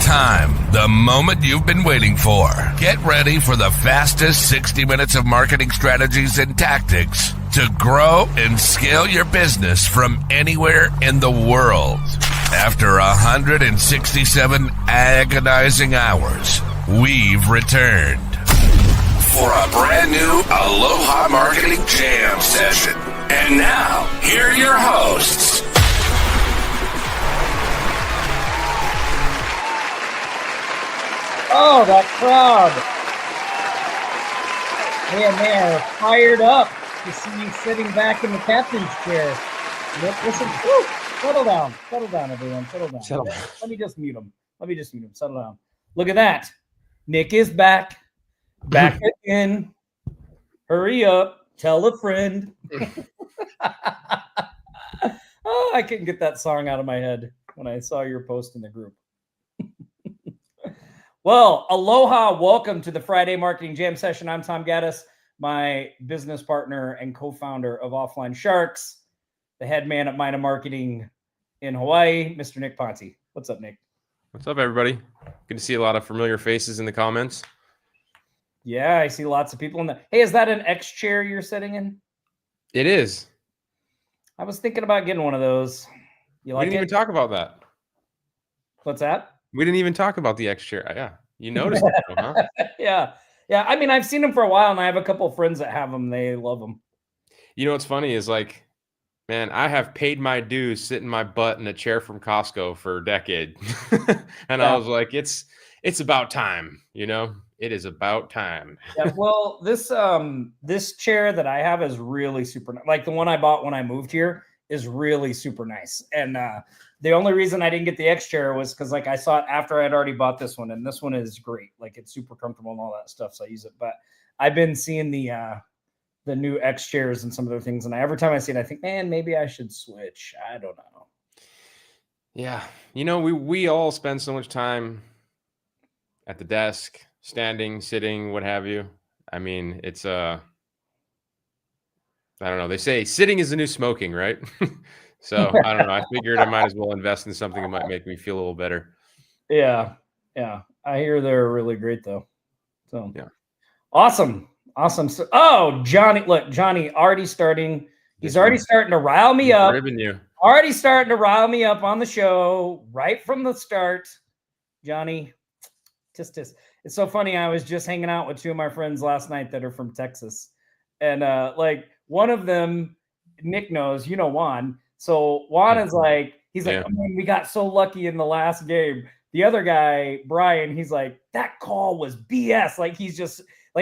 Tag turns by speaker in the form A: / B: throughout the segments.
A: time, the moment you've been waiting for. Get ready for the fastest 60 minutes of marketing strategies and tactics to grow and scale your business from anywhere in the world. After 167 agonizing hours, we've returned for a brand new Aloha Marketing Jam session. And now, here are your hosts.
B: Oh, that crowd. Man, they're fired up to see you sitting back in the captain's chair. Listen, settle down, everyone, settle down. Let me just mute him. Settle down. Look at that. Nick is back again. Hurry up, tell a friend. Oh, I couldn't get that song out of my head when I saw your post in the group. Well, aloha, welcome to the Friday Marketing Jam session. I'm Tom Gaddis, my business partner and co-founder of Offline Sharks, the head man at Mina Marketing in Hawaii, Mr. Nick Ponte. What's up, Nick?
C: What's up, everybody? Good to see a lot of familiar faces in the comments.
B: Yeah, I see lots of people in the... Hey, is that an X chair you're sitting in?
C: It is.
B: I was thinking about getting one of those. You like it?
C: We didn't even talk about that.
B: What's that?
C: We didn't even talk about the X chair. Yeah, you noticed it, huh?
B: Yeah. I mean, I've seen them for a while, and I have a couple of friends that have them. They love them.
C: You know what's funny is, like, man, I have paid my dues sitting my butt in a chair from Costco for a decade, and I was like, it's about time, you know. It is about time.
B: Yeah, well, this chair that I have is really super nice. Like the one I bought when I moved here is really super nice. And the only reason I didn't get the X chair was because like I saw it after I'd already bought this one, and this one is great. Like it's super comfortable and all that stuff, so I use it. But I've been seeing the new X chairs and some other things, and every time I see it, I think, man, maybe I should switch. I don't know.
C: Yeah, you know, we all spend so much time at the desk, standing, sitting, what have you. I mean, it's I don't know. They say sitting is the new smoking, right? So I don't know. I figured I might as well invest in something that might make me feel a little better.
B: Yeah. I hear they're really great though. So
C: yeah,
B: awesome. So, Johnny already starting. He's already starting to rile me up. Already starting to rile me up on the show right from the start. Johnny, tisk. It's so funny. I was just hanging out with two of my friends last night that are from Texas. And like one of them, Nick knows, Juan. So Juan is like, he's like, oh, man, we got so lucky in the last game. The other guy, Brian, he's like, that call was BS. Like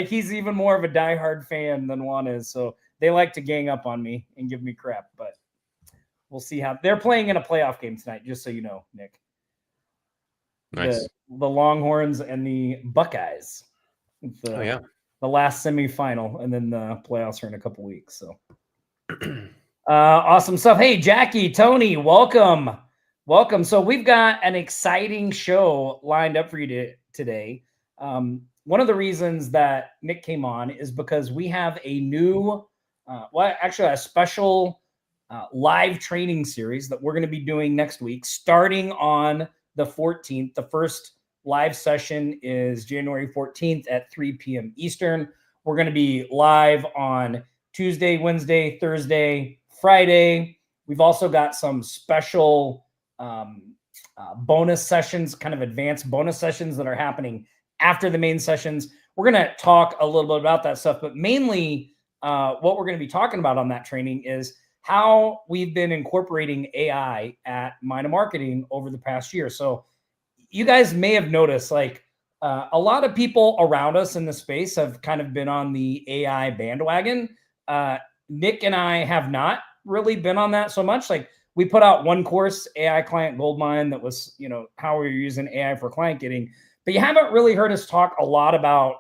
B: he's even more of a diehard fan than Juan is. So they like to gang up on me and give me crap. But we'll see how they're playing in a playoff game tonight, just so you know, Nick.
C: Nice.
B: The Longhorns and the Buckeyes. The last semifinal, and then the playoffs are in a couple weeks. So awesome stuff. Hey, Jackie, Tony, welcome. So we've got an exciting show lined up for you today. One of the reasons that Nick came on is because we have a new, a special live training series that we're going to be doing next week, starting on the 14th. The first live session is January 14th at 3 p.m. Eastern. We're going to be live on Tuesday, Wednesday, Thursday, Friday. We've also got some special bonus sessions, kind of advanced bonus sessions that are happening after the main sessions. We're going to talk a little bit about that stuff, but mainly what we're going to be talking about on that training is how we've been incorporating AI at Mina Marketing over the past year. So you guys may have noticed, like a lot of people around us in the space have kind of been on the AI bandwagon. Nick and I have not really been on that so much. Like we put out one course, AI Client Goldmine, that was, how we're using AI for client getting, but you haven't really heard us talk a lot about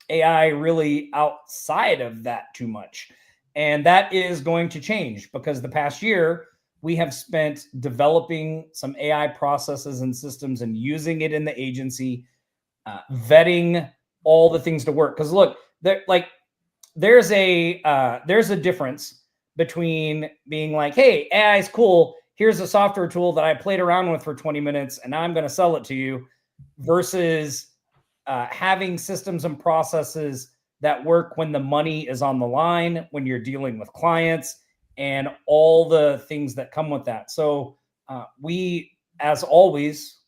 B: AI really outside of that too much. And that is going to change because the past year we have spent developing some AI processes and systems and using it in the agency, vetting all the things to work. Because look, there's a difference between being like, hey, AI is cool, here's a software tool that I played around with for 20 minutes and now I'm going to sell it to you, versus having systems and processes that work when the money is on the line, when you're dealing with clients, and all the things that come with that. So we, as always,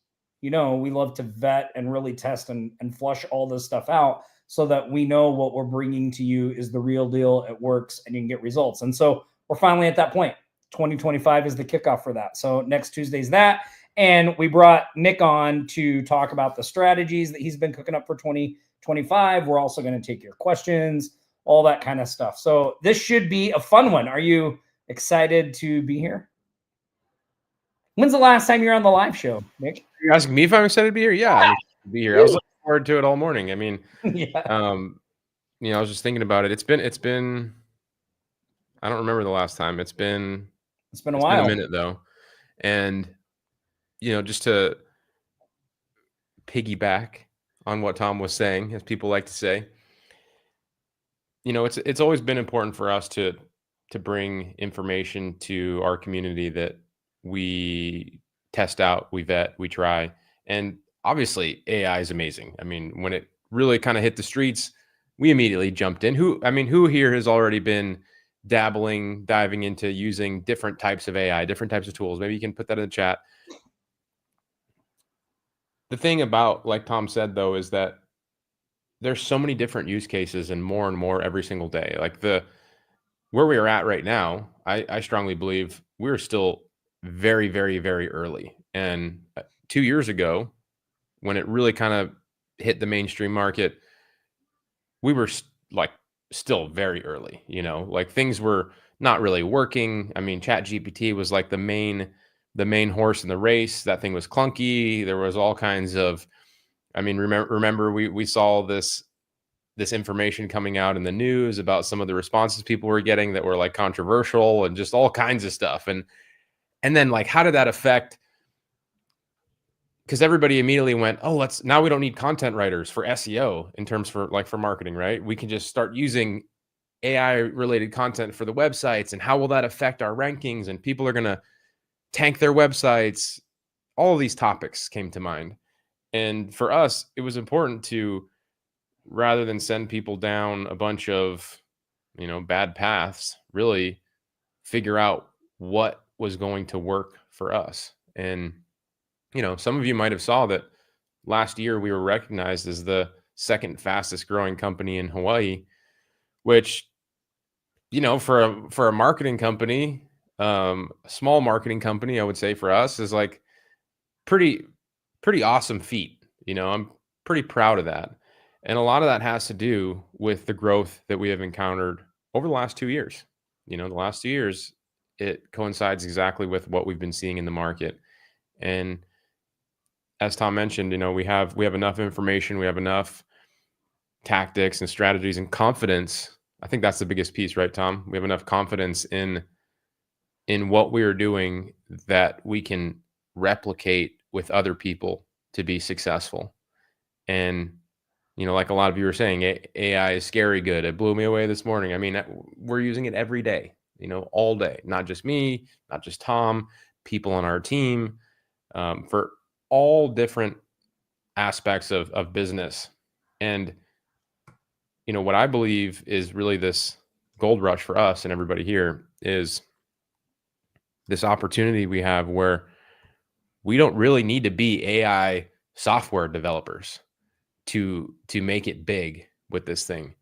B: we love to vet and really test and flush all this stuff out so that we know what we're bringing to you is the real deal, it works, and you can get results. And so we're finally at that point. 2025 is the kickoff for that. So next Tuesday's that. And we brought Nick on to talk about the strategies that he's been cooking up for 2025. We're also going to take your questions, all that kind of stuff. So this should be a fun one. Are you excited to be here? When's the last time you were on the live show, Nick?
C: You're asking me if I'm excited to be here? Yeah, I'm excited to be here. I was looking forward to it all morning. I mean,
B: yeah.
C: I was just thinking about it. It's been. I don't remember the last time. It's been
B: a while.
C: Been a minute though, and just to piggyback on what Tom was saying, as people like to say, it's always been important for us to bring information to our community that we test out, we vet, we try. And obviously AI is amazing. I mean, when it really kind of hit the streets, we immediately jumped in. Who here has already been diving into using different types of AI, different types of tools? Maybe you can put that in the chat. The thing about, like Tom said, though, is that there's so many different use cases and more every single day. Like where we are at right now, I strongly believe we're still very, very, very early. And 2 years ago, when it really kind of hit the mainstream market, we were still very early, like things were not really working. I mean, ChatGPT was like the main horse in the race. That thing was clunky. There was all kinds of, remember we saw this information coming out in the news about some of the responses people were getting that were like controversial and just all kinds of stuff. And then like, how did that affect? Because everybody immediately went, oh, now we don't need content writers for SEO in terms for marketing, right? We can just start using AI related content for the websites, and how will that affect our rankings? And people are going to tank their websites. All of these topics came to mind. And for us, it was important to, rather than send people down a bunch of, bad paths, really figure out what was going to work for us. And, some of you might have saw that last year we were recognized as the second fastest growing company in Hawaii, which, for a marketing company, a small marketing company, I would say for us is like pretty awesome feat. I'm pretty proud of that. And a lot of that has to do with the growth that we have encountered over the last 2 years. The last 2 years, it coincides exactly with what we've been seeing in the market. And as Tom mentioned, we have enough information, we have enough tactics and strategies and confidence. I think that's the biggest piece, right, Tom? We have enough confidence in what we are doing that we can replicate with other people to be successful. And like a lot of you were saying, AI is scary good. It blew me away this morning. I mean, we're using it every day, all day. Not just me, not just Tom, people on our team, for all different aspects of business. And, what I believe is really this gold rush for us and everybody here is this opportunity we have where we don't really need to be AI software developers to make it big with this thing.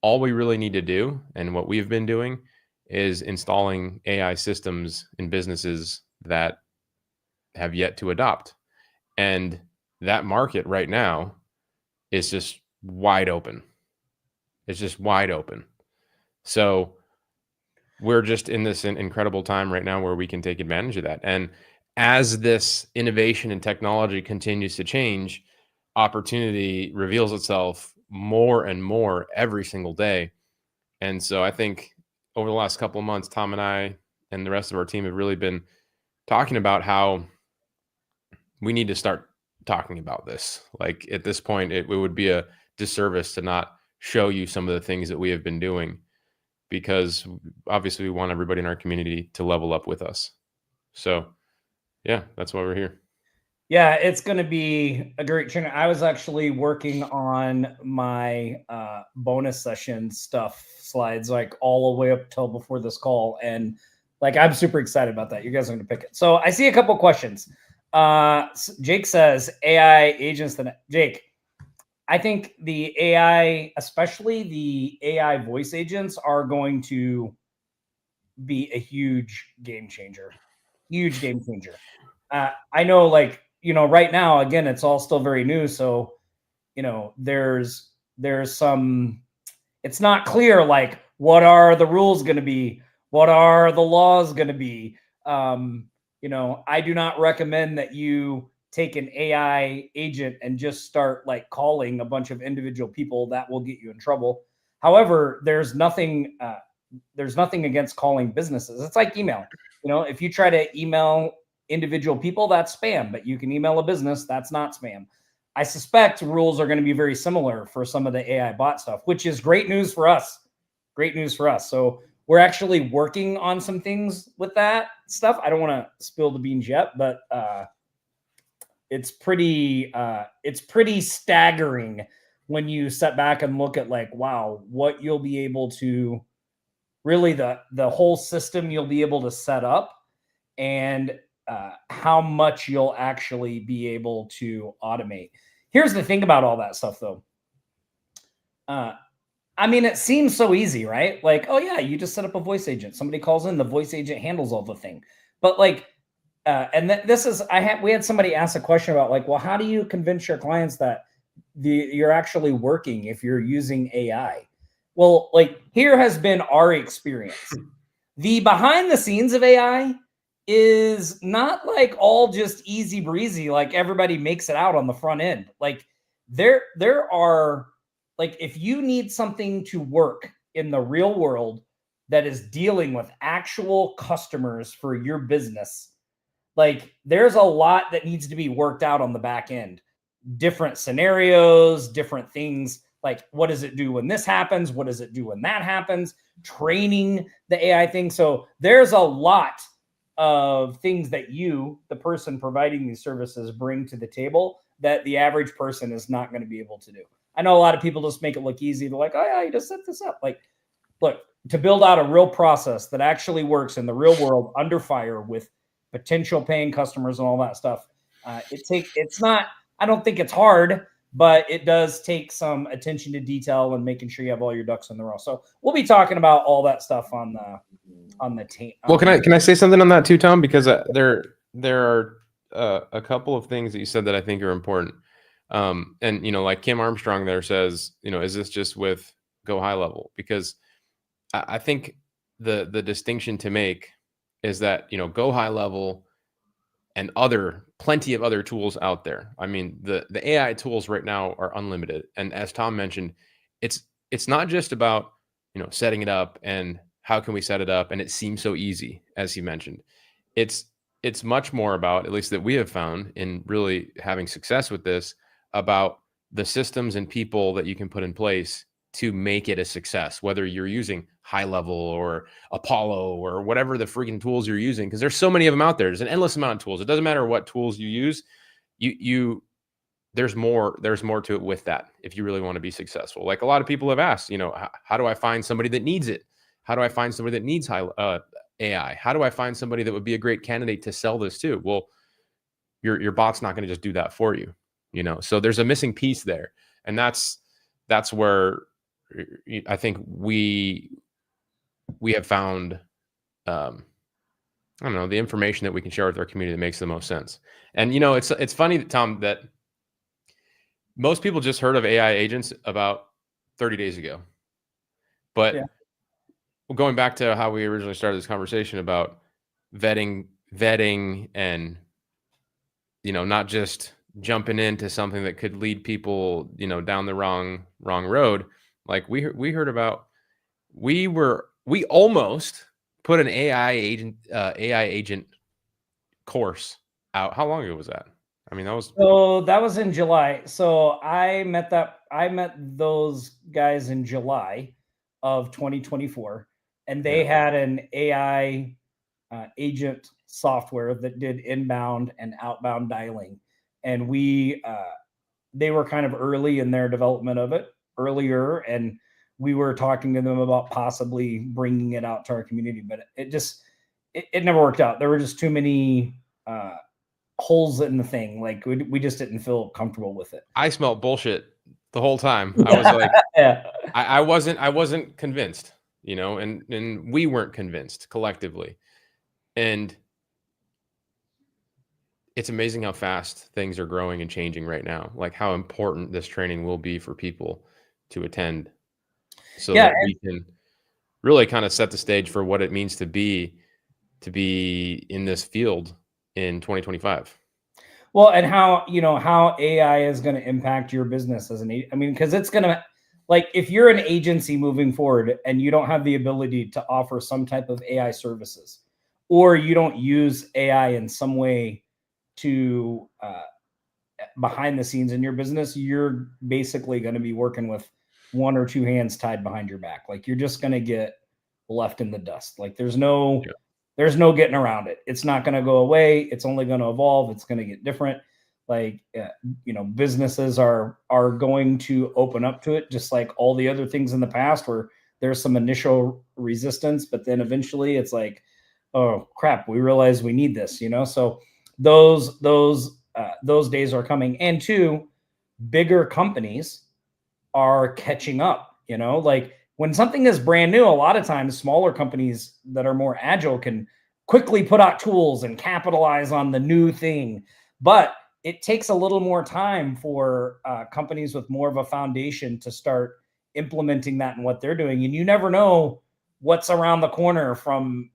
C: All we really need to do, and what we've been doing, is installing AI systems in businesses that have yet to adopt. And that market right now is just wide open. It's just wide open. So we're just in this incredible time right now where we can take advantage of that. And as this innovation and technology continues to change, opportunity reveals itself more and more every single day. And so I think over the last couple of months, Tom and I and the rest of our team have really been talking about how we need to start talking about this. Like at this point, it would be a disservice to not show you some of the things that we have been doing, because obviously we want everybody in our community to level up with us. So yeah, that's why we're here.
B: Yeah, it's going to be a great training. I was actually working on my bonus session stuff slides like all the way up till before this call, and like I'm super excited about that. You guys are going to pick it. So I see a couple questions. Jake says AI agents. Jake, I think the AI, especially the AI voice agents, are going to be a huge game changer. Huge game changer. I know, like, right now, again, it's all still very new. So, there's some, it's not clear, like, what are the rules going to be? What are the laws going to be? I do not recommend that you take an AI agent and just start like calling a bunch of individual people. That will get you in trouble. However, there's nothing against calling businesses. It's like email. If you try to email individual people, that's spam, but you can email a business, that's not spam. I suspect rules are going to be very similar for some of the AI bot stuff, which is great news for us. Great news for us. So we're actually working on some things with that stuff. I don't want to spill the beans yet, but it's pretty staggering when you step back and look at like, wow, what you'll be able to really the whole system you'll be able to set up, and how much you'll actually be able to automate. Here's the thing about all that stuff, though. It seems so easy, right? Like, oh yeah, you just set up a voice agent. Somebody calls in, the voice agent handles all the thing. But like, we had somebody ask a question about like, well, how do you convince your clients that you're actually working if you're using AI? Well, like, here has been our experience. The behind the scenes of AI is not like all just easy breezy, like everybody makes it out on the front end. Like there are, like, if you need something to work in the real world that is dealing with actual customers for your business, like there's a lot that needs to be worked out on the back end. Different scenarios, different things. Like, what does it do when this happens? What does it do when that happens? Training the AI thing. So there's a lot of things that you, the person providing these services, bring to the table that the average person is not going to be able to do. I know a lot of people just make it look easy. They're like, oh yeah, you just set this up. Like, look, to build out a real process that actually works in the real world under fire with potential paying customers and all that stuff, it's not, I don't think it's hard, but it does take some attention to detail and making sure you have all your ducks in the row. So we'll be talking about all that stuff on the team.
C: Well, can I say something on that too, Tom? Because there are a couple of things that you said that I think are important. And like Kim Armstrong there says, is this just with Go High Level? Because I think the distinction to make is that Go High Level and plenty of other tools out there. I mean, the AI tools right now are unlimited, and as Tom mentioned, it's not just about setting it up and how can we set it up and it seems so easy, as he mentioned. It's much more about, at least that we have found in really having success with this, about the systems and people that you can put in place to make it a success, whether you're using High Level or Apollo or whatever the freaking tools you're using, because there's so many of them out there. There's an endless amount of tools. It doesn't matter what tools you use. There's more to it with that if you really want to be successful. Like a lot of people have asked, how do I find somebody that needs it? How do I find somebody that needs AI? How do I find somebody that would be a great candidate to sell this to? Well, your bot's not going to just do that for you, So there's a missing piece there, and that's where I think we have found, I don't know, the information that we can share with our community that makes the most sense. And it's funny, Tom, that most people just heard of AI agents about 30 days ago, but yeah. Going back to how we originally started this conversation about vetting and not just jumping into something that could lead people down the wrong road. Like we heard about, we almost put an AI agent course out. How long ago was that? I mean,
B: that was in July. So I met those guys in July of 2024, and they had an AI agent software that did inbound and outbound dialing. And they were kind of early in their development of it earlier. And we were talking to them about possibly bringing it out to our community, but it never worked out. There were just too many holes in the thing. Like we just didn't feel comfortable with it.
C: I smelled bullshit the whole time. I was like,
B: yeah.
C: I wasn't convinced, and we weren't convinced collectively. And it's amazing how fast things are growing and changing right now. Like how important this training will be for people to attend, so that we can really kind of set the stage for what it means to be in this field in 2025.
B: Well, and how AI is going to impact your business as because it's going to, like, if you're an agency moving forward and you don't have the ability to offer some type of AI services, or you don't use AI in some way to behind the scenes in your business, you're basically going to be working with one or two hands tied behind your back. Like, you're just going to get left in the dust. Like, there's no getting around it. It's not going to go away. It's only going to evolve. It's going to get different. Like, businesses are going to open up to it, just like all the other things in the past where there's some initial resistance, but then eventually it's like, oh crap, we realize we need this, So those days are coming. And two, bigger companies are catching up, like when something is brand new, a lot of times smaller companies that are more agile can quickly put out tools and capitalize on the new thing. But it takes a little more time for companies with more of a foundation to start implementing that in what they're doing. And you never know what's around the corner from,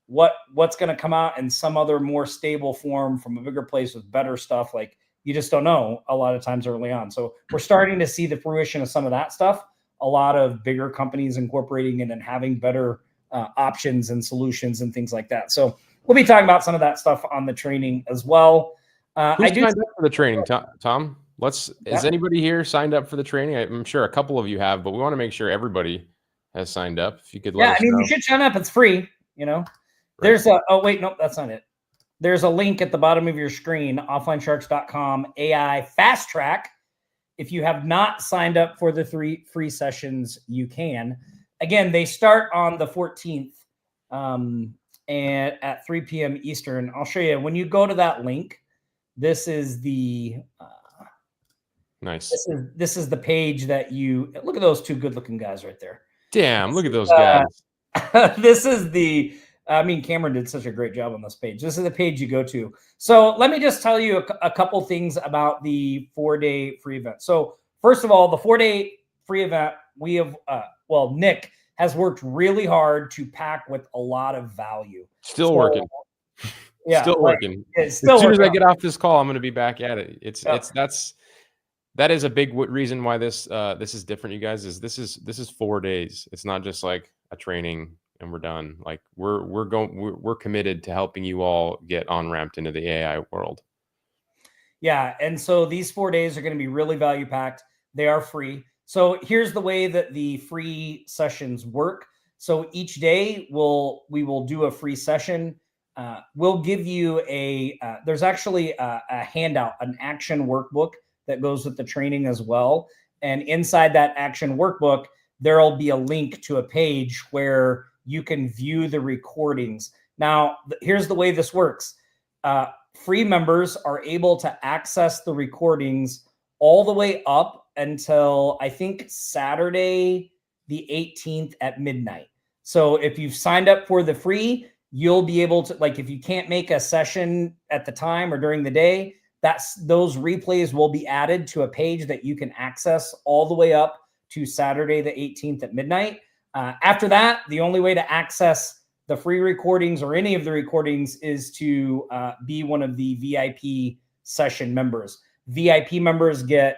B: what's going to come out in some other more stable form from a bigger place with better stuff. Like, you just don't know a lot of times early on. So we're starting to see the fruition of some of that stuff. A lot of bigger companies incorporating it and having better options and solutions and things like that. So we'll be talking about some of that stuff on the training as well.
C: Who signed up for the training, Tom? Is anybody here signed up for the training? I'm sure a couple of you have, but we want to make sure everybody has signed up. If you could let us know.
B: You should sign up. It's free. There's nope, that's not it. There's a link at the bottom of your screen, offlinesharks.com, AI Fast Track. If you have not signed up for the 3 free sessions, you can. Again, they start on the 14th and at 3 p.m. Eastern. I'll show you. When you go to that link, this is the
C: nice.
B: This is the page that you look at. Those two good-looking guys right there.
C: Damn, look at those guys.
B: This is the. Cameron did such a great job on this page. This is the page you go to. So let me just tell you a couple things about the 4-day free event. So first of all, the 4-day free event, we have, Nick has worked really hard to pack with a lot of value.
C: Still working.
B: Yeah.
C: Still working.
B: As soon
C: as I get off this call, I'm going to be back at it. That is a big reason why this is different, you guys, is this is 4 days. It's not just like a training and we're done. Like we're committed to helping you all get on-ramped into the AI world.
B: Yeah. And so these 4 days are going to be really value packed. They are free. So here's the way that the free sessions work. So each day we will do a free session. We'll give you there's actually a handout, an action workbook that goes with the training as well. And inside that action workbook, there'll be a link to a page where you can view the recordings. Now, here's the way this works. Free members are able to access the recordings all the way up until, I think, Saturday, the 18th at midnight. So if you've signed up for the free, you'll be able to, like, if you can't make a session at the time or during the day, those replays will be added to a page that you can access all the way up to Saturday, the 18th at midnight. After that, the only way to access the free recordings or any of the recordings is to be one of the VIP session members. VIP members get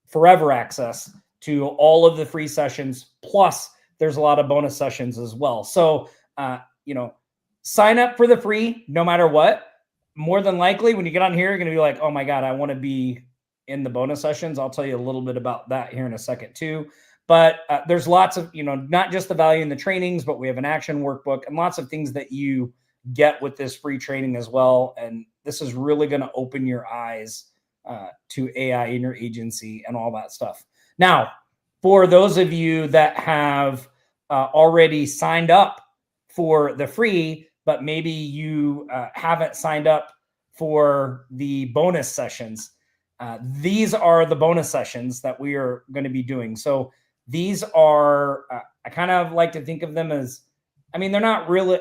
B: forever access to all of the free sessions. Plus, there's a lot of bonus sessions as well. So, sign up for the free no matter what. More than likely, when you get on here, you're going to be like, oh my God, I want to be in the bonus sessions. I'll tell you a little bit about that here in a second too. But there's lots of, not just the value in the trainings, but we have an action workbook and lots of things that you get with this free training as well. And this is really going to open your eyes to AI in your agency and all that stuff. Now, for those of you that have already signed up for the free, but maybe you haven't signed up for the bonus sessions, these are the bonus sessions that we are going to be doing. So these are, I kind of like to think of them as, they're not really,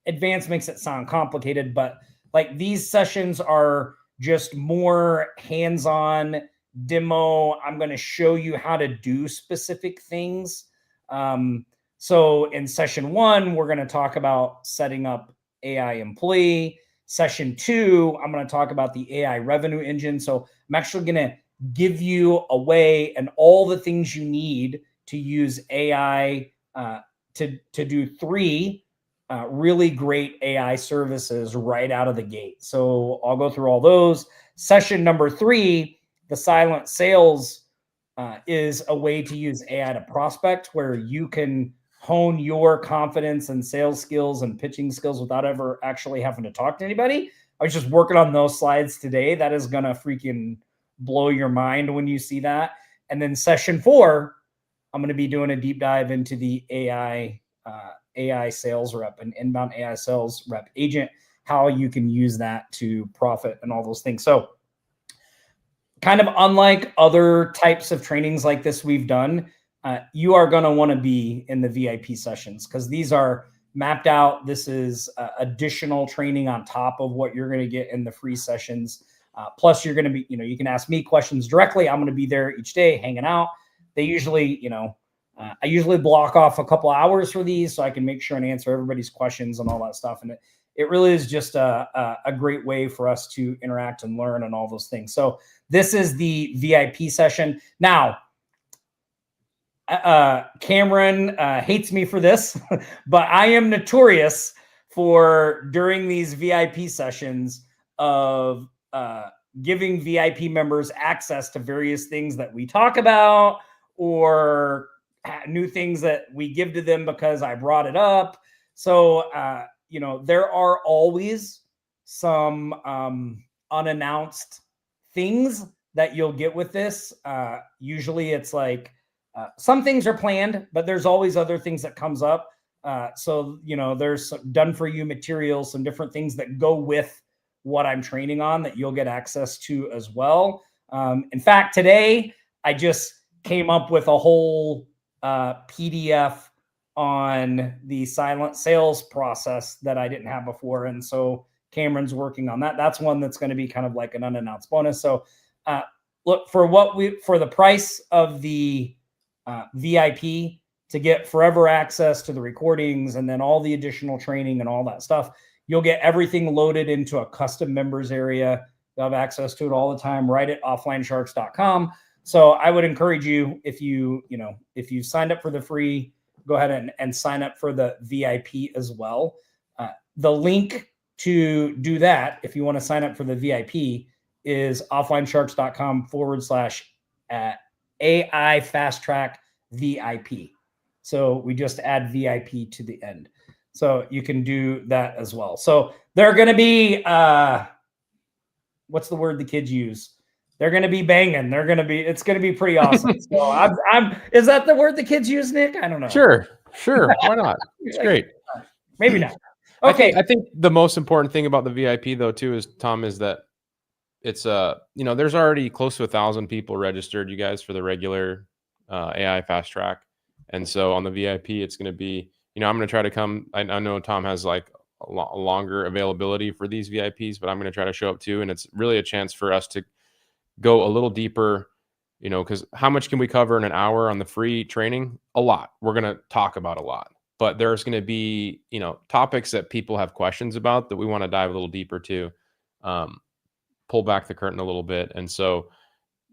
B: advanced makes it sound complicated, but like these sessions are just more hands-on demo. I'm going to show you how to do specific things. So in session 1, we're going to talk about setting up AI employee. Session 2, I'm going to talk about the AI revenue engine. So I'm actually going to give you a way and all the things you need to use AI to do 3 really great AI services right out of the gate. So I'll go through all those. Session number 3, the silent sales is a way to use AI to prospect, where you can hone your confidence and sales skills and pitching skills without ever actually having to talk to anybody. I was just working on those slides today. That is going to freaking blow your mind when you see that. And then session 4, I'm going to be doing a deep dive into the AI sales rep and inbound AI sales rep agent, how you can use that to profit and all those things. So kind of unlike other types of trainings like this we've done, you are going to want to be in the VIP sessions because these are mapped out. This is additional training on top of what you're going to get in the free sessions. Plus you're going to be, you can ask me questions directly. I'm going to be there each day hanging out. They usually, I usually block off a couple hours for these so I can make sure and answer everybody's questions and all that stuff. And it really is just a great way for us to interact and learn and all those things. So this is the VIP session. Now, Cameron hates me for this, but I am notorious for during these VIP sessions of giving VIP members access to various things that we talk about or new things that we give to them because I brought it up. So, there are always some unannounced things that you'll get with this. Usually it's like some things are planned, but there's always other things that comes up. So, there's some done for you materials, some different things that go with what I'm training on that you'll get access to as well. In fact, today I just came up with a whole PDF on the silent sales process that I didn't have before. And so Cameron's working on that. That's one that's going to be kind of like an unannounced bonus. So look, for the price of the VIP to get forever access to the recordings and then all the additional training and all that stuff, you'll get everything loaded into a custom members area. You'll have access to it all the time right at offlinesharks.com. So I would encourage you, if you signed up for the free, go ahead and sign up for the VIP as well. The link to do that, if you want to sign up for the VIP, is offlinesharks.com/AI fast track VIP. So we just add VIP to the end. So you can do that as well. So they're going to be, what's the word the kids use? They're going to be banging. It's going to be pretty awesome. So is that the word the kids use, Nick? I don't know.
C: Sure. Why not? It's great.
B: Maybe not. Okay.
C: I think the most important thing about the VIP though, too, is Tom, is that it's there's already close to 1,000 people registered, you guys, for the regular AI fast track. And so on the VIP, it's going to be, I'm going to try to come. I know Tom has like a longer availability for these VIPs, but I'm going to try to show up too. And it's really a chance for us to go a little deeper, because how much can we cover in an hour on the free training? A lot. We're going to talk about a lot, but there's going to be, topics that people have questions about that we want to dive a little deeper to, pull back the curtain a little bit. And so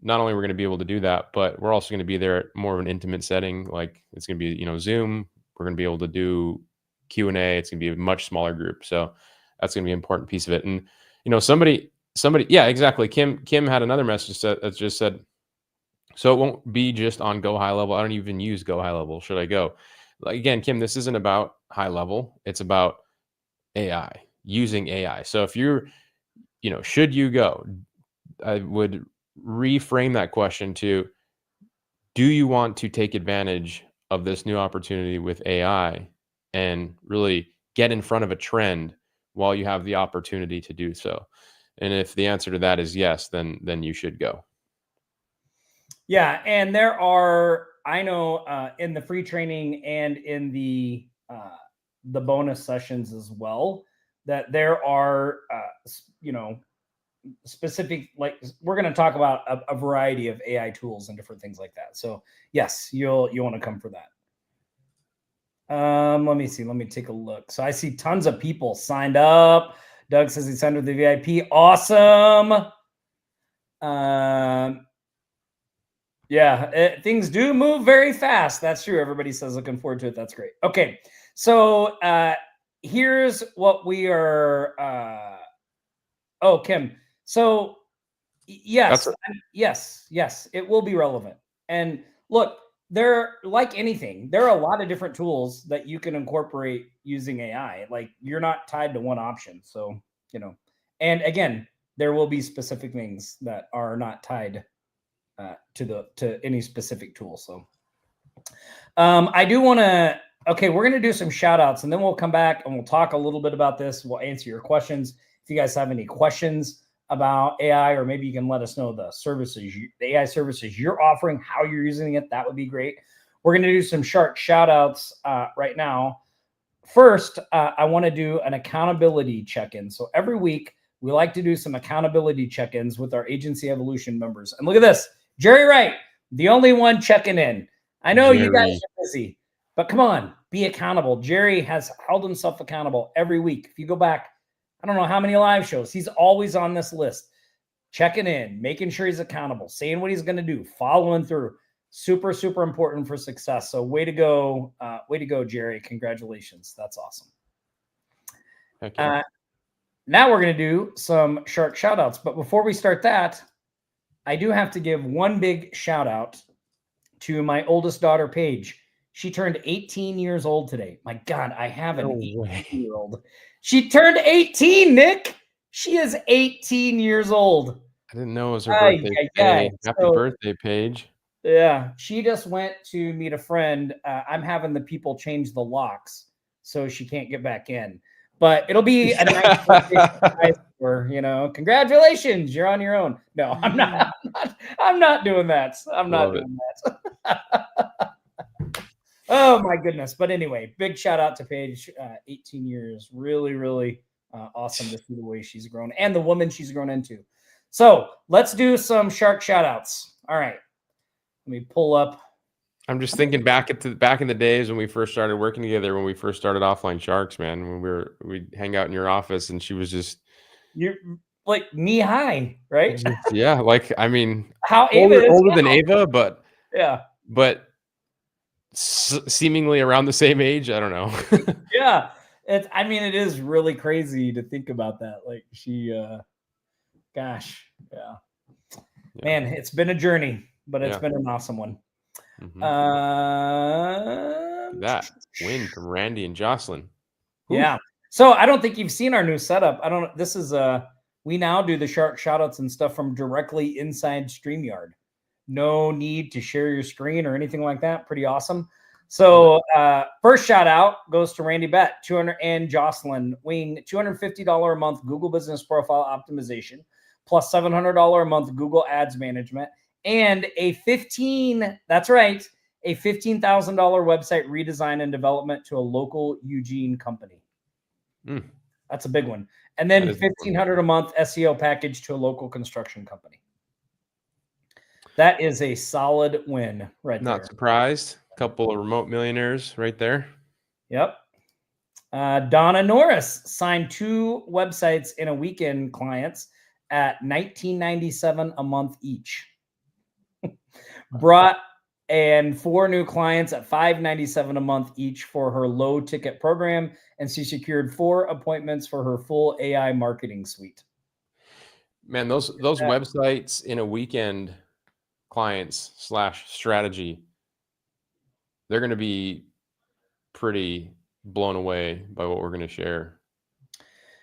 C: not only we're going to be able to do that, but we're also going to be there at more of an intimate setting. Like it's going to be, Zoom. We're going to be able to do Q&A. It's going to be a much smaller group. So that's going to be an important piece of it. And, somebody, yeah, exactly. Kim had another message that just said, So it won't be just on Go High Level. I don't even use Go High Level. Should I go? Like, again, Kim, this isn't about high level. It's about AI, using AI. So if you're, should you go? I would reframe that question to, do you want to take advantage of this new opportunity with AI and really get in front of a trend while you have the opportunity to do so? And if the answer to that is yes, then you should go.
B: Yeah, and there are, I know, in the free training and in the bonus sessions as well, that there are specific, like, we're going to talk about a variety of AI tools and different things like that. So yes, you'll want to come for that. Let me see. Let me take a look. So I see tons of people signed up. Doug says he signed with the VIP. Awesome. Yeah, things do move very fast. That's true. Everybody says looking forward to it. That's great. Okay. So here's what we are. Oh, Kim. So yes, yes, it will be relevant. And look, like anything, there are a lot of different tools that you can incorporate using AI. Like, you're not tied to one option. So, and again, there will be specific things that are not tied to any specific tool. So I do want to, okay, we're going to do some shout outs, and then we'll come back and we'll talk a little bit about this. We'll answer your questions. If you guys have any questions about AI, or maybe you can let us know the AI services you're offering, how you're using it, that would be great. We're going to do some short shout outs right now. First, I want to do an accountability check-in. So every week we like to do some accountability check-ins with our Agency Evolution members. And look at this, Jerry Wright, the only one checking in. I know you guys are busy, but come on, be accountable. Jerry has held himself accountable every week. If you go back, I don't know how many live shows, he's always on this list, checking in, making sure he's accountable, saying what he's going to do, following through. Super, super important for success. So way to go, Jerry. Congratulations. That's awesome.
C: Okay.
B: Now we're going to do some short shout outs. But before we start that, I do have to give one big shout out to my oldest daughter, Paige. She turned 18 years old today. My God, I have an 18-year-old. She turned 18, Nick. She is 18 years old.
C: I didn't know it was her birthday today. Happy birthday, Paige.
B: Yeah, she just went to meet a friend. I'm having the people change the locks so she can't get back in. But it'll be a nice birthday for, congratulations, you're on your own. No, I'm not. I'm not doing that. I'm not doing that. Oh my goodness. But anyway, big shout out to Paige. 18 years. Really, really awesome to see the way she's grown and the woman she's grown into. So let's do some shark shout outs. All right. Let me pull up.
C: I'm just thinking back in the days when we first started working together, when we first started Offline Sharks, man, when we'd hang out in your office and she was just,
B: you're like knee high, right?
C: Yeah. Like, I mean,
B: how
C: older than Ava, but
B: yeah,
C: but seemingly around the same age. I don't know.
B: Yeah. It is really crazy to think about that. Like, she, gosh, yeah. Man, it's been a journey, but it's been an awesome one.
C: Mm-hmm. That win from Randy and Jocelyn.
B: Yeah. So I don't think you've seen our new setup. This is we now do the shark shoutouts and stuff from directly inside StreamYard. No need to share your screen or anything like that. Pretty awesome. So first shout out goes to Randy Bett, 200, and Jocelyn Wing, $250 a month Google Business Profile Optimization, plus $700 a month Google Ads Management, and a $15,000 website redesign and development to a local Eugene company. That's a big one. And then $1,500 a month SEO package to a local construction company. That is a solid win right there.
C: Not surprised. A couple of remote millionaires right there.
B: Yep. Donna Norris signed 2 websites in a weekend clients at $19.97 a month each. Brought and 4 new clients at $5.97 a month each for her low ticket program, and she secured 4 appointments for her full AI marketing suite.
C: Man, those websites in a weekend clients / strategy, they're going to be pretty blown away by what we're going to share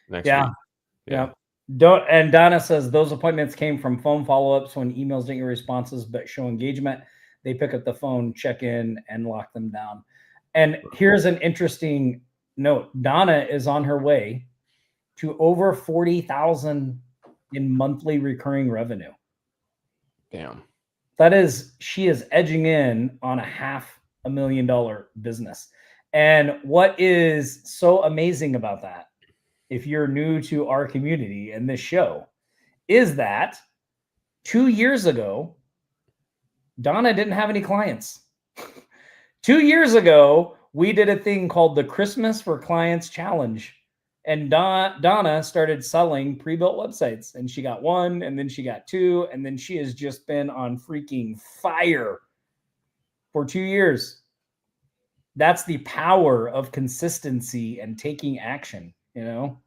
C: next week.
B: Yeah. And Donna says those appointments came from phone follow-ups when emails didn't get responses but show engagement. They pick up the phone, check in, and lock them down. And here's an interesting note. Donna is on her way to over 40,000 in monthly recurring revenue.
C: Damn.
B: She is edging in on a $500,000 business. And what is so amazing about that, if you're new to our community and this show, is that 2 years ago, Donna didn't have any clients. 2 years ago, we did a thing called the Christmas for Clients Challenge. And Donna started selling pre-built websites, and she got 1, and then she got 2, and then she has just been on freaking fire for 2 years. That's the power of consistency and taking action, you know?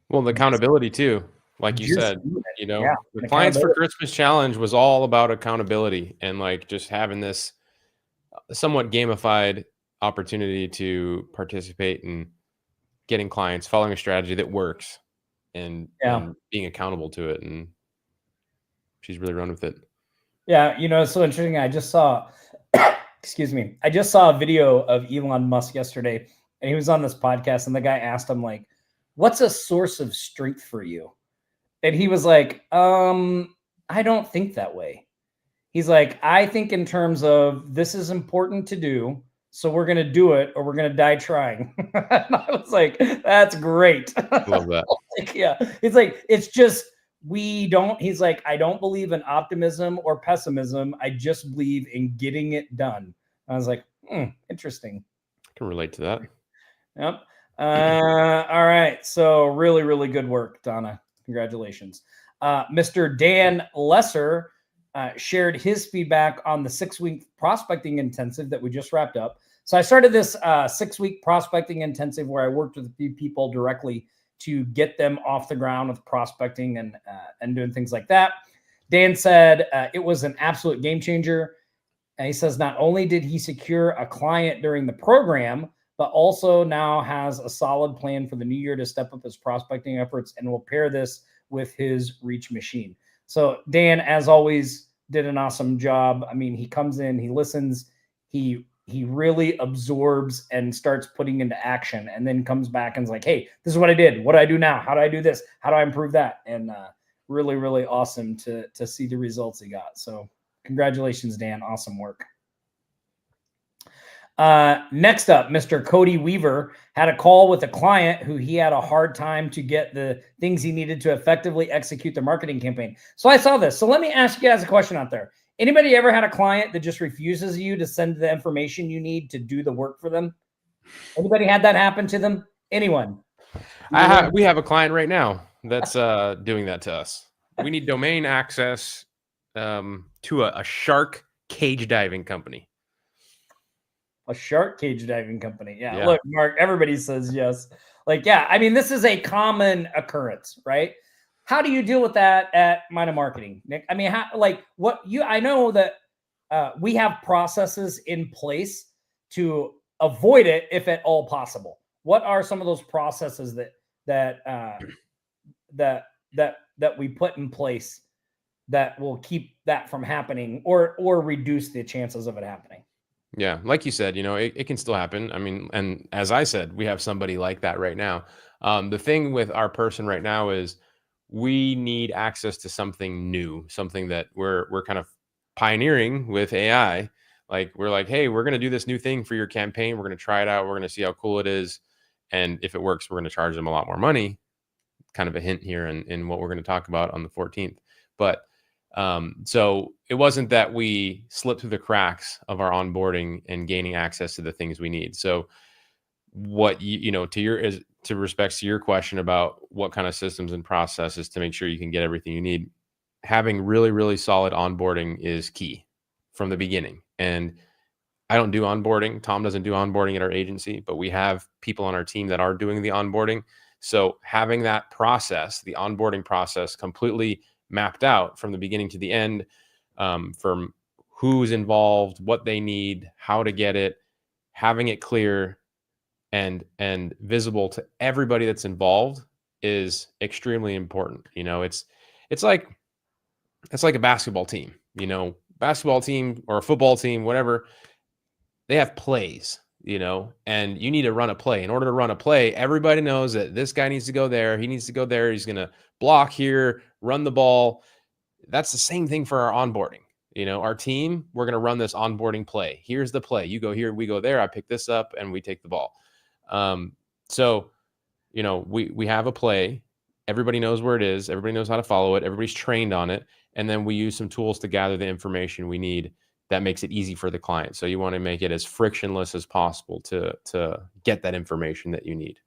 C: Well, the accountability too, like you said, you know, the Clients for Christmas Challenge was all about accountability and like just having this somewhat gamified opportunity to participate in getting clients, following a strategy that works and being accountable to it. And she's really run with it.
B: Yeah. You know, it's so interesting. I just saw, excuse me, I just saw a video of Elon Musk yesterday, and he was on this podcast, and the guy asked him, like, what's a source of strength for you? And he was like, I don't think that way. He's like, I think in terms of this is important to do, so we're going to do it or we're going to die trying. And I was like, that's great.
C: Love that.
B: Like, yeah. It's like, it's just, he's like, I don't believe in optimism or pessimism. I just believe in getting it done. I was like, interesting.
C: I can relate to that.
B: Yep. All right. So really, really good work, Donna. Congratulations. Mr. Dan Lesser shared his feedback on the 6-week prospecting intensive that we just wrapped up. So I started this 6-week prospecting intensive where I worked with a few people directly to get them off the ground with prospecting and doing things like that. Dan said it was an absolute game changer. And he says not only did he secure a client during the program, but also now has a solid plan for the new year to step up his prospecting efforts and will pair this with his reach machine. So Dan, as always, did an awesome job. I mean, he comes in, he listens, he really absorbs and starts putting into action, and then comes back and is like, hey, this is what I did. What do I do now? How do I do this? How do I improve that? And really, really awesome to see the results he got. So congratulations, Dan. Awesome work. Next up, Mr. Cody Weaver had a call with a client who he had a hard time to get the things he needed to effectively execute the marketing campaign. So I saw this. So let me ask you guys a question out there. Anybody ever had a client that just refuses you to send the information you need to do the work for them? Anybody had that happen to them? Anyone?
C: We have a client right now that's doing that to us. We need domain access to a shark cage diving company.
B: A shark cage diving company. Yeah. Look, Mark, everybody says yes. Like, yeah, I mean, this is a common occurrence, right? How do you deal with that at Mind of Marketing, Nick? I mean, I know that we have processes in place to avoid it if at all possible. What are some of those processes that we put in place that will keep that from happening or reduce the chances of it happening?
C: Yeah. Like you said, it can still happen. I mean, and as I said, we have somebody like that right now. The thing with our person right now is we need access to something new, something that we're kind of pioneering with AI. Like we're like, hey, we're going to do this new thing for your campaign. We're going to try it out. We're going to see how cool it is. And if it works, we're going to charge them a lot more money. Kind of a hint here in what we're going to talk about on the 14th. But so it wasn't that we slipped through the cracks of our onboarding and gaining access to the things we need. So what to respects to your question about what kind of systems and processes to make sure you can get everything you need, having really, really solid onboarding is key from the beginning. And I don't do onboarding. Tom doesn't do onboarding at our agency, but we have people on our team that are doing the onboarding. So having that process, the onboarding process, completely mapped out from the beginning to the end, from who's involved, what they need, how to get it, having it clear and visible to everybody that's involved is extremely important. You know, it's like a basketball team, you know, basketball team or a football team, whatever. They have plays, you know, and you need to run a play. In order to run a play, everybody knows that this guy needs to go there. He needs to go there. He's going to block here, run the ball. That's the same thing for our onboarding. You know, our team, we're going to run this onboarding play. Here's the play. You go here, we go there. I pick this up and we take the ball. So, you know, we have a play. Everybody knows where it is. Everybody knows how to follow it. Everybody's trained on it. And then we use some tools to gather the information we need that makes it easy for the client. So you want to make it as frictionless as possible to get that information that you need.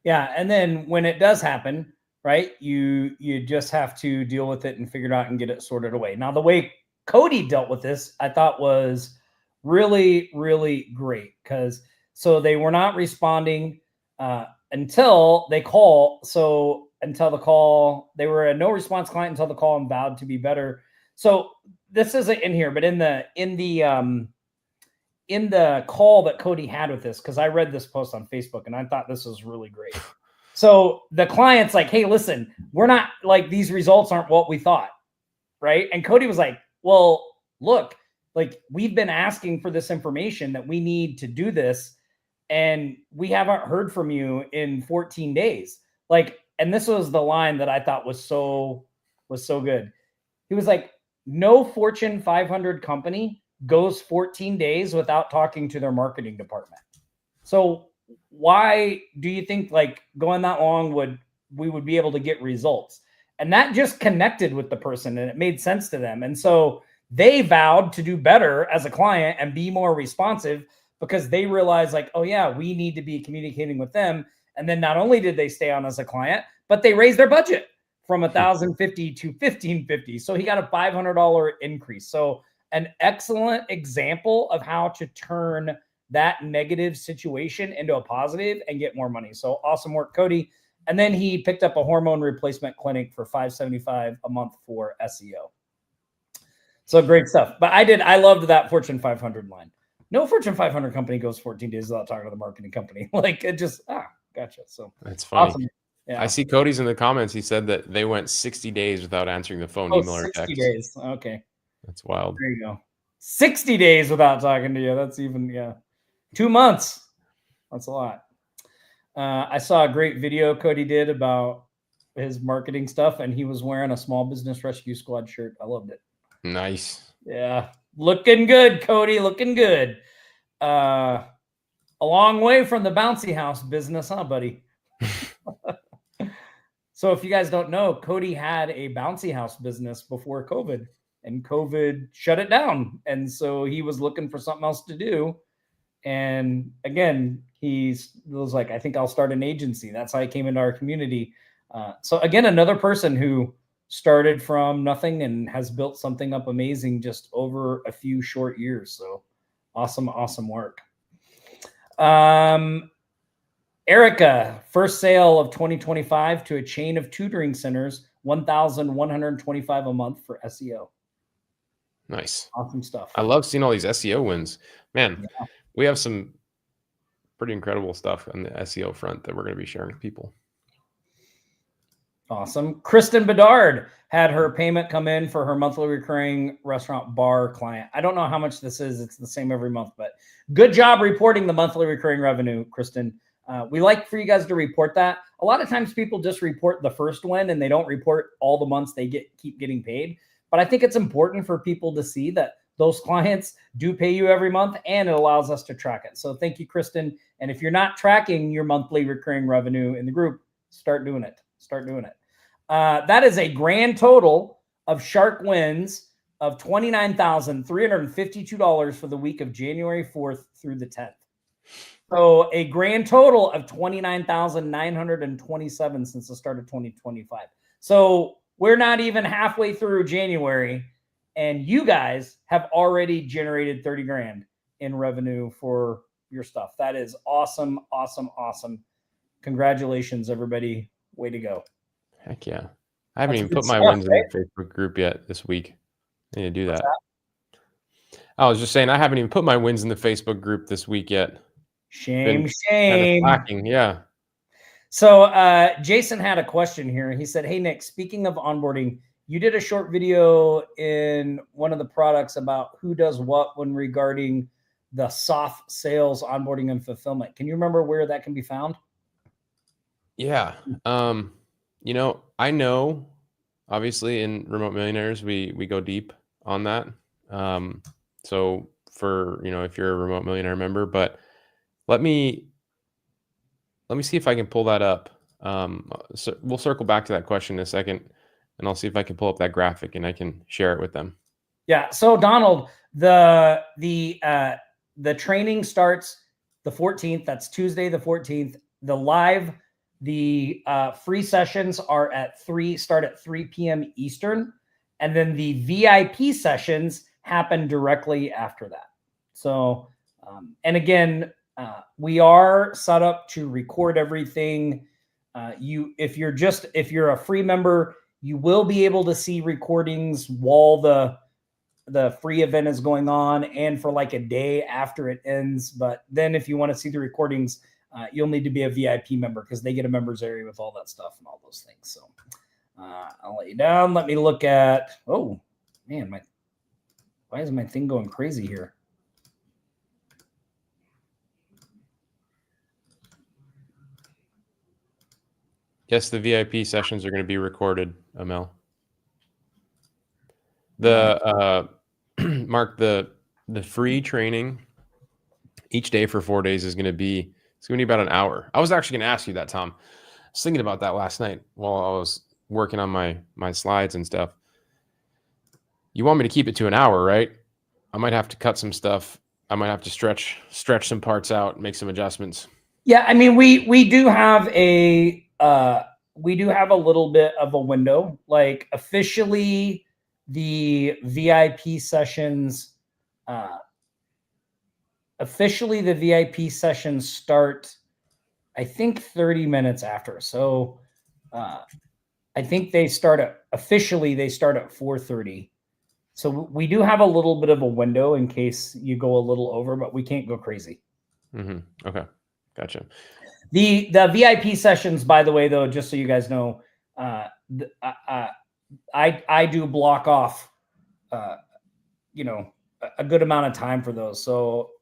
B: Yeah. And then when it does happen, right, you just have to deal with it and figure it out and get it sorted away. Now, the way Cody dealt with this, I thought was really, really great, because so they were not responding until they call. So until the call, they were a no response client until the call and vowed to be better. So this isn't in here, but in the call that Cody had with this, because I read this post on Facebook and I thought this was really great. So the client's like, hey, listen, we're not like, these results aren't what we thought. Right. And Cody was like, well, look, like, we've been asking for this information that we need to do this, and we haven't heard from you in 14 days. Like, and this was the line that I thought was so good. He was like, no Fortune 500 company goes 14 days without talking to their marketing department. So why do you think, like, going that long we would be able to get results? And that just connected with the person and it made sense to them. And so they vowed to do better as a client and be more responsive, because they realized, like, oh yeah, we need to be communicating with them. And then not only did they stay on as a client, but they raised their budget from $1,050 to $1,550. So he got a $500 increase. So an excellent example of how to turn that negative situation into a positive and get more money. So awesome work, Cody. And then he picked up a hormone replacement clinic for $575 a month for SEO. So great stuff. But I loved that Fortune 500 line. No Fortune 500 company goes 14 days without talking to the marketing company. Like, it just, gotcha. So
C: that's funny.
B: Awesome. Yeah.
C: I see Cody's in the comments. He said that they went 60 days without answering the phone, email, or text.
B: 60 days. Okay.
C: That's wild.
B: There you go. 60 days without talking to you. That's even, 2 months. That's a lot. I saw a great video Cody did about his marketing stuff, and he was wearing a Small Business Rescue Squad shirt. I loved it.
C: Nice.
B: Yeah. Looking good, Cody. Looking good. A long way from the bouncy house business, huh, buddy? So if you guys don't know, Cody had a bouncy house business before COVID, and COVID shut it down. And so he was looking for something else to do. And again, he was like, I think I'll start an agency. That's how he came into our community. So again, another person who started from nothing and has built something up amazing just over a few short years. So awesome, awesome work. Erica, first sale of 2025 to a chain of tutoring centers, $1,125 a month for SEO.
C: Nice.
B: Awesome stuff.
C: I love seeing all these SEO wins. Man, we have some pretty incredible stuff on the SEO front that we're going to be sharing with people.
B: Awesome. Kristen Bedard had her payment come in for her monthly recurring restaurant bar client. I don't know how much this is. It's the same every month, but good job reporting the monthly recurring revenue, Kristen. We like for you guys to report that. A lot of times people just report the first one and they don't report all the months they keep getting paid. But I think it's important for people to see that those clients do pay you every month, and it allows us to track it. So thank you, Kristen. And if you're not tracking your monthly recurring revenue in the group, start doing it. Start doing it. That is a grand total of Shark wins of $29,352 for the week of January 4th through the 10th. So a grand total of $29,927 since the start of 2025. So we're not even halfway through January, and you guys have already generated 30 grand in revenue for your stuff. That is awesome, awesome, awesome. Congratulations, everybody. Way to go.
C: Heck yeah. I haven't even put my wins in the Facebook group yet this week. I need to do that. I was just saying, I haven't even put my wins in the Facebook group this week yet.
B: Shame,
C: Been kind of
B: shame.
C: slacking, yeah.
B: So Jason had a question here. He said, hey, Nick, speaking of onboarding, you did a short video in one of the products about who does what when regarding the soft sales, onboarding, and fulfillment. Can you remember where that can be found?
C: Yeah. You know, I know obviously in Remote Millionaires, we go deep on that. So for, you know, if you're a Remote Millionaire member, but let me see if I can pull that up. So we'll circle back to that question in a second, and I'll see if I can pull up that graphic and I can share it with them.
B: Yeah. So Donald, the training starts the 14th. That's Tuesday, the 14th. The free sessions are start at 3 p.m. Eastern. And then the VIP sessions happen directly after that. So, and again, we are set up to record everything. If you're a free member, you will be able to see recordings while the free event is going on and for like a day after it ends. But then if you want to see the recordings, you'll need to be a VIP member because they get a members area with all that stuff and all those things. So I'll let you down. Let me look at, oh man, why is my thing going crazy here?
C: Yes, the VIP sessions are going to be recorded, Amel. The Mark, the free training each day for 4 days is going to be about an hour. I was actually going to ask you that, Tom. I was thinking about that last night while I was working on my slides and stuff. You want me to keep it to an hour, right? I might have to cut some stuff. I might have to stretch some parts out, make some adjustments.
B: Yeah, I mean, we do have a little bit of a window. Like officially, the VIP sessions, start, I think, 30 minutes after. So, I think they start at 4:30. So we do have a little bit of a window in case you go a little over, but we can't go crazy.
C: Mm-hmm. Okay, gotcha.
B: The VIP sessions, by the way, though, just so you guys know, I do block off, a good amount of time for those. So,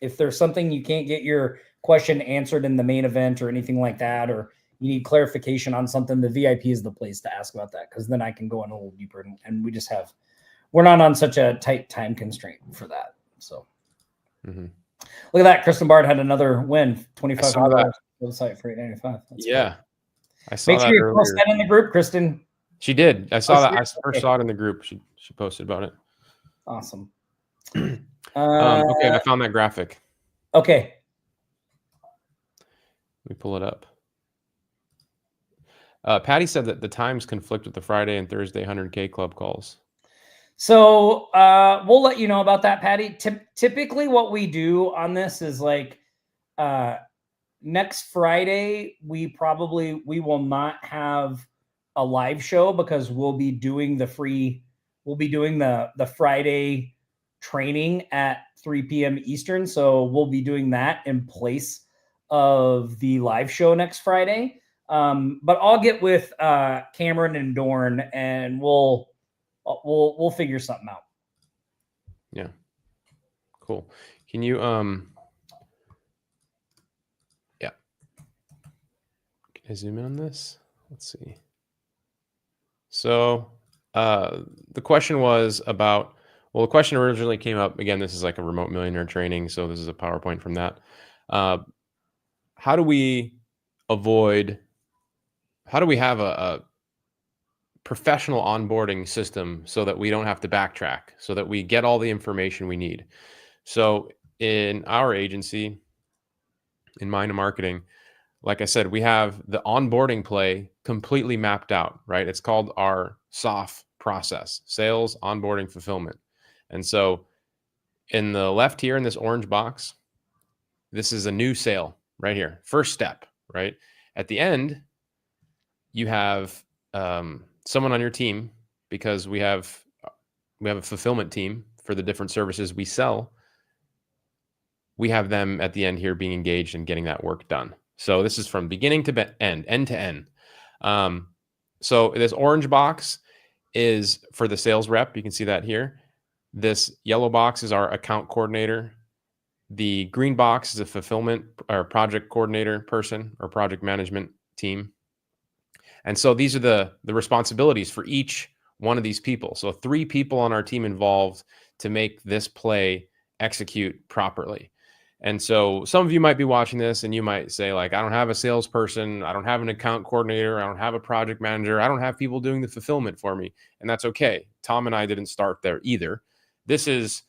B: if there's something you can't get your question answered in the main event or anything like that, or you need clarification on something, the VIP is the place to ask about that, because then I can go in a little deeper, and we're not on such a tight time constraint for that. So look at that. Kristen Bard had another win, $2,500 for the site for $895.
C: Yeah. Cool. I saw
B: Make sure you post that in the group, Kristen.
C: She did. I saw that. I first saw it in the group. She posted about it.
B: Awesome.
C: Okay, I found that graphic.
B: Okay.
C: Let me pull it up. Patty said that the times conflict with the Friday and Thursday 100K club calls.
B: So we'll let you know about that, Patty. Typically what we do on this is like next Friday, we will not have a live show because we'll be doing the Friday training at 3 p.m. Eastern. So we'll be doing that in place of the live show next Friday. But I'll get with Cameron and Dorn, and we'll figure something out.
C: Yeah. Cool. Can you yeah. Can I zoom in on this? Let's see. So the question was about, the question originally came up, again, this is like a Remote Millionaire training, so this is a PowerPoint from that. How do we have a professional onboarding system so that we don't have to backtrack, so that we get all the information we need? So in our agency, in Mind Marketing, like I said, we have the onboarding play completely mapped out, right? It's called our SOF process: sales, onboarding, fulfillment. And so in the left here in this orange box, this is a new sale right here. First step, right? At the end, you have someone on your team, because we have a fulfillment team for the different services we sell, we have them at the end here being engaged and getting that work done. So this is from beginning to end to end. So this orange box is for the sales rep. You can see that here. This yellow box is our account coordinator. The green box is a fulfillment or project coordinator person or project management team. And so these are the responsibilities for each one of these people. So 3 people on our team involved to make this play execute properly. And so some of you might be watching this and you might say, like, I don't have a salesperson, I don't have an account coordinator, I don't have a project manager, I don't have people doing the fulfillment for me. And that's okay. Tom and I didn't start there either. This is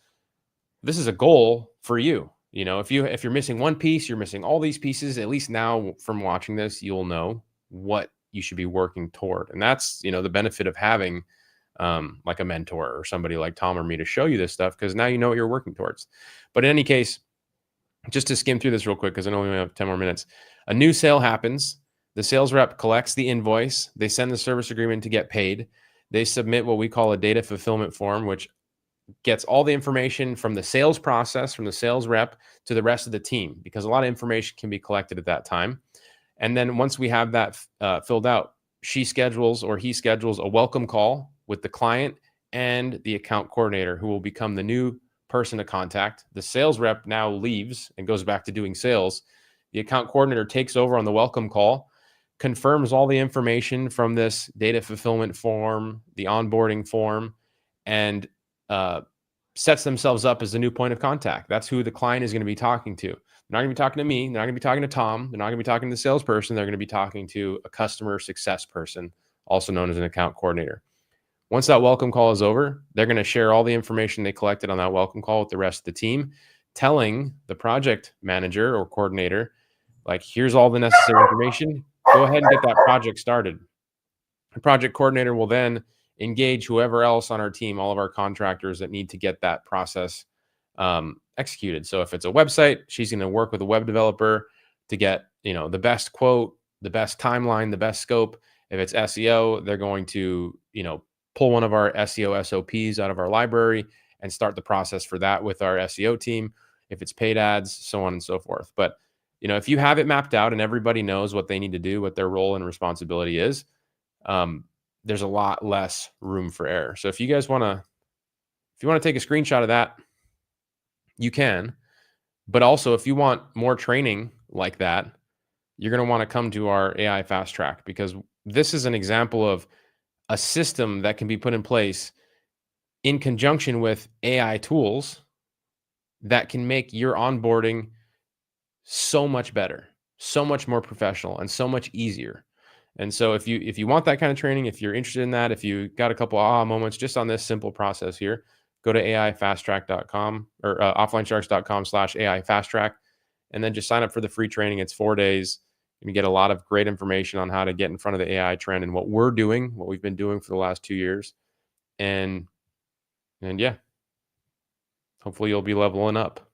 C: a goal for you. You know, if you're missing one piece, you're missing all these pieces. At least now from watching this, you'll know what you should be working toward. And that's, you know, the benefit of having like a mentor or somebody like Tom or me to show you this stuff, because now you know what you're working towards. But in any case, just to skim through this real quick, because I know we only have 10 more minutes. A new sale happens. The sales rep collects the invoice. They send the service agreement to get paid. They submit what we call a data fulfillment form, which gets all the information from the sales process, from the sales rep to the rest of the team, because a lot of information can be collected at that time. And then once we have that filled out, she schedules or he schedules a welcome call with the client and the account coordinator, who will become the new person to contact. The sales rep now leaves and goes back to doing sales. The account coordinator takes over on the welcome call, confirms all the information from this data fulfillment form, the onboarding form, and sets themselves up as the new point of contact. That's who the client is going to be talking to. They're not going to be talking to me. They're not going to be talking to Tom. They're not going to be talking to the salesperson. They're going to be talking to a customer success person, also known as an account coordinator. Once that welcome call is over, they're going to share all the information they collected on that welcome call with the rest of the team, telling the project manager or coordinator, like, here's all the necessary information. Go ahead and get that project started. The project coordinator will then engage whoever else on our team, all of our contractors that need to get that process executed. So if it's a website, she's going to work with a web developer to get, you know, the best quote, the best timeline, the best scope. If it's SEO, they're going to, you know, pull one of our SEO SOPs out of our library and start the process for that with our SEO team. If it's paid ads, so on and so forth. But, you know, if you have it mapped out and everybody knows what they need to do, what their role and responsibility is, there's a lot less room for error. So if you guys want to take a screenshot of that, you can. But also, if you want more training like that, you're going to want to come to our AI Fast Track, because this is an example of a system that can be put in place in conjunction with AI tools that can make your onboarding so much better, so much more professional, and so much easier. And so if you want that kind of training, if you're interested in that, if you got a couple aha moments just on this simple process here, go to aifasttrack.com or offlinesharks.com/AI Fast Track, and then just sign up for the free training. It's 4 days. You get a lot of great information on how to get in front of the AI trend and what we're doing, what we've been doing for the last 2 years. And yeah, hopefully you'll be leveling up.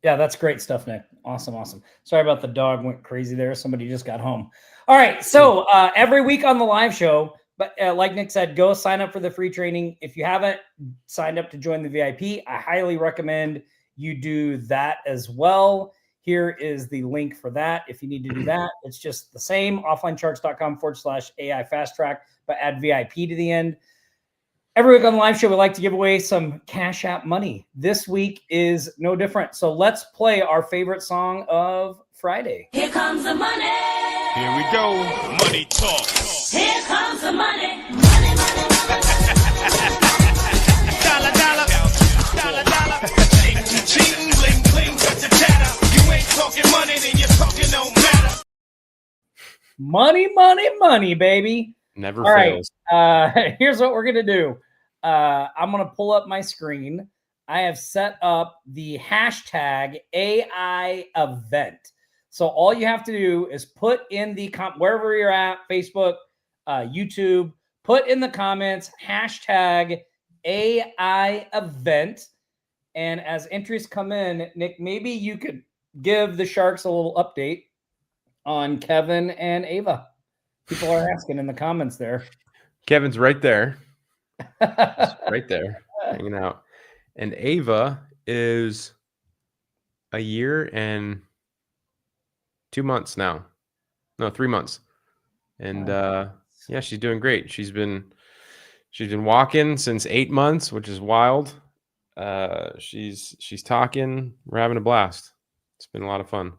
B: Yeah, that's great stuff, Nick. Awesome. Sorry about the dog went crazy there. Somebody just got home. All right. So every week on the live show, but like Nick said, go sign up for the free training. If you haven't signed up to join the VIP, I highly recommend you do that as well. Here is the link for that. If you need to do that, it's just the same, offlinesharks.com/AI Fast Track, but add VIP to the end. Every week on the live show, we like to give away some Cash App money. This week is no different. So let's play our favorite song of Friday.
D: Here comes the money.
E: Here we go. Money talk.
D: Here comes the money. Money.
E: Dollar. Cheating, bling, bling, cut the chatter. You ain't talking money, then you're talking no matter.
B: Money, baby.
C: Never
B: All
C: fails.
B: Right. Here's what we're going to do. I'm going to pull up my screen. I have set up the hashtag AI event. So all you have to do is put in the wherever you're at, Facebook, YouTube, put in the comments, hashtag AI event. And as entries come in, Nick, maybe you could give the Sharks a little update on Kevin and Ava. People are asking in the comments there.
C: Kevin's right there. Just right there, hanging out. And Ava is a year and 2 months now. No, 3 months. And yeah, she's doing great. She's been walking since 8 months, which is wild. She's talking. We're having a blast. It's been a lot of fun.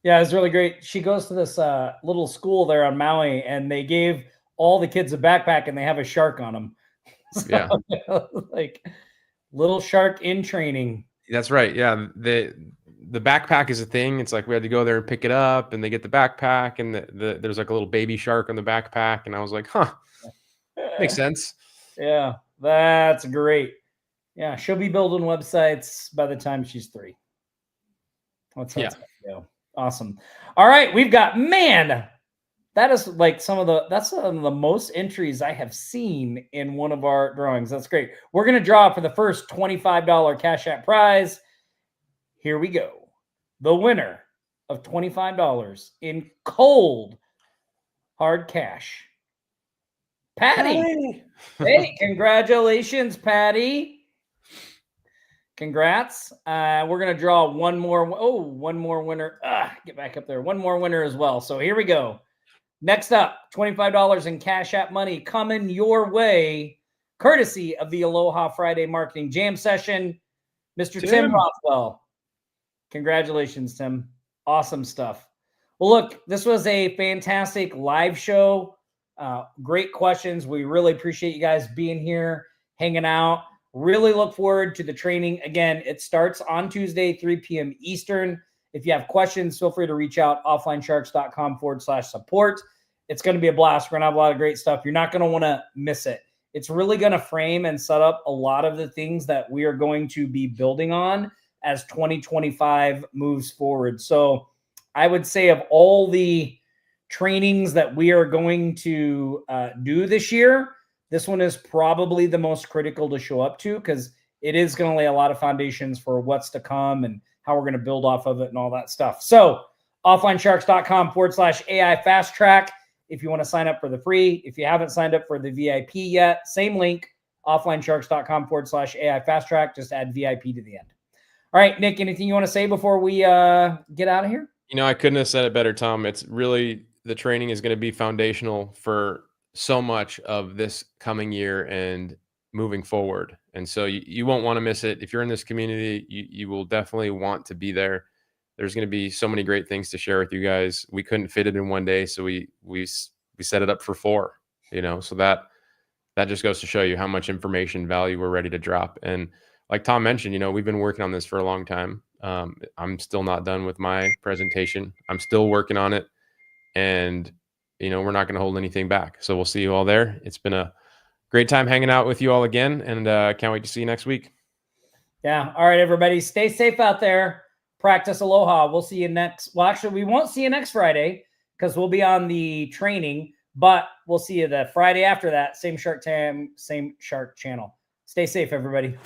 B: Yeah, it's really great. She goes to this little school there on Maui, and they gave all the kids a backpack, and they have a shark on them. So,
C: Yeah.
B: like little shark in training.
C: That's right. Yeah, the backpack is a thing. It's like we had to go there and pick it up, and they get the backpack, and there's like a little baby shark on the backpack, and I was like, huh, makes sense.
B: Yeah, that's great. Yeah, she'll be building websites by the time she's 3. That's how it's gonna go. Awesome. All right, we've got that is like some of the most entries I have seen in one of our drawings. That's great. We're gonna draw for the first $25 Cash App prize. Here we go. The winner of $25 in cold hard cash. Patty. Hey, congratulations, Patty. Congrats. We're going to draw one more winner. Get back up there. One more winner as well. So here we go. Next up, $25 in Cash App money coming your way, courtesy of the Aloha Friday Marketing Jam Session, Mr. Tim Rothwell. Congratulations, Tim. Awesome stuff. Well, look, this was a fantastic live show. Great questions. We really appreciate you guys being here, hanging out. Really look forward to the training. Again, it starts on Tuesday, 3 p.m. Eastern. If you have questions, feel free to reach out, offlinesharks.com/support. It's going to be a blast. We're going to have a lot of great stuff. You're not going to want to miss it. It's really going to frame and set up a lot of the things that we are going to be building on as 2025 moves forward. So I would say of all the trainings that we are going to do this year, this one is probably the most critical to show up to because it is going to lay a lot of foundations for what's to come and how we're going to build off of it and all that stuff. So offlinesharks.com/AI fast track. If you want to sign up for the free, if you haven't signed up for the VIP yet, same link, offlinesharks.com/AI fast track. Just add VIP to the end. All right, Nick, anything you want to say before we get out of here?
C: You know, I couldn't have said it better, Tom. It's really, the training is going to be foundational for so much of this coming year and moving forward. And so you won't want to miss it. If you're in this community, you will definitely want to be there. There's going to be so many great things to share with you guys. We couldn't fit it in one day, so we set it up for 4, you know, so that just goes to show you how much information value we're ready to drop. And like Tom mentioned, you know, we've been working on this for a long time. I'm still not done with my presentation. I'm still working on it, and you know, we're not going to hold anything back. So we'll see you all there. It's been a great time hanging out with you all again, and can't wait to see you next week.
B: Yeah. All right, everybody. Stay safe out there. Practice aloha. We'll see you next. Well, actually, we won't see you next Friday because we'll be on the training, but we'll see you the Friday after that. Same Shark time, same Shark channel. Stay safe, everybody.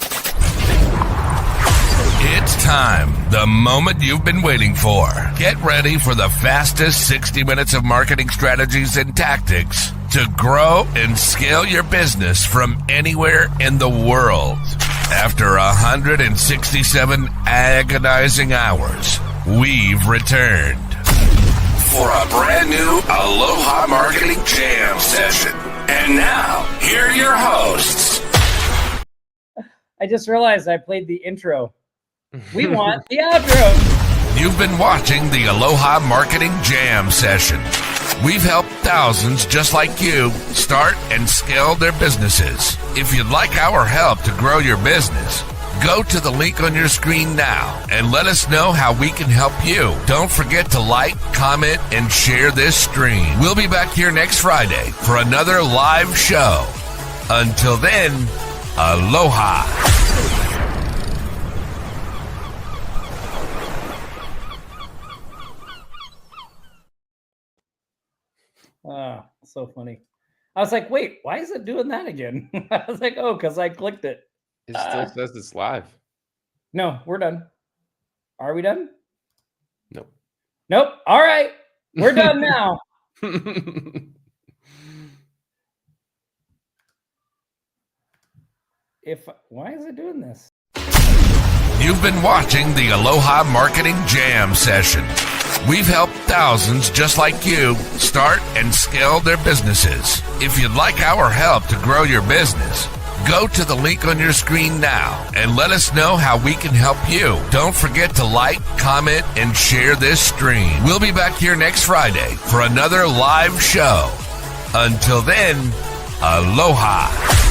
A: It's time, the moment you've been waiting for. Get ready for the fastest 60 minutes of marketing strategies and tactics to grow and scale your business from anywhere in the world. After 167 agonizing hours, we've returned for a brand new Aloha Marketing Jam session. And now, here are your hosts.
B: I just realized I played the intro. We want the outro.
A: You've been watching the Aloha Marketing Jam session. We've helped thousands just like you start and scale their businesses. If you'd like our help to grow your business, go to the link on your screen now and let us know how we can help you. Don't forget to like, comment, and share this stream. We'll be back here next Friday for another live show. Until then, aloha.
B: Oh, so funny. I was like, wait, why is it doing that again? I was like, oh, because I clicked it.
C: It still says it's live.
B: No, we're done. Are we done?
C: Nope.
B: Nope. All right. We're done now. Why is it doing this?
A: You've been watching the Aloha Marketing Jam session. We've helped thousands just like you start and scale their businesses. If you'd like our help to grow your business, go to the link on your screen now and let us know how we can help you. Don't forget to like, comment, and share this stream. We'll be back here next Friday for another live show. Until then, aloha.